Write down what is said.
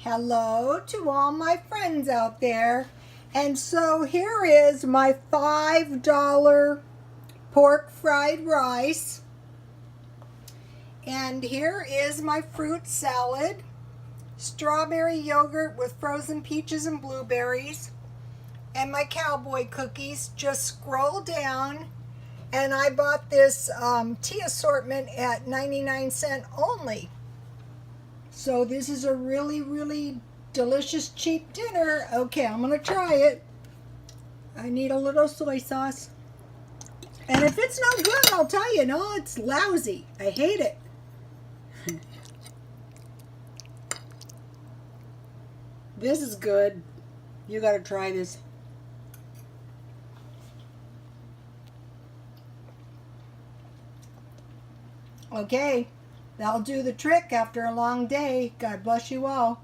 Hello to all my friends out there. And so here is my $5 pork fried rice. And here is my fruit salad. Strawberry yogurt with frozen peaches and blueberries. And my cowboy cookies. Just scroll down. And I bought this tea assortment at 99¢ only. So this is a really, really delicious, cheap dinner. Okay, I'm going to try it. I need a little soy sauce. And if it's not good, I'll tell you, no, it's lousy. I hate it. This is good. You got to try this. Okay, that'll do the trick after a long day. God bless you all.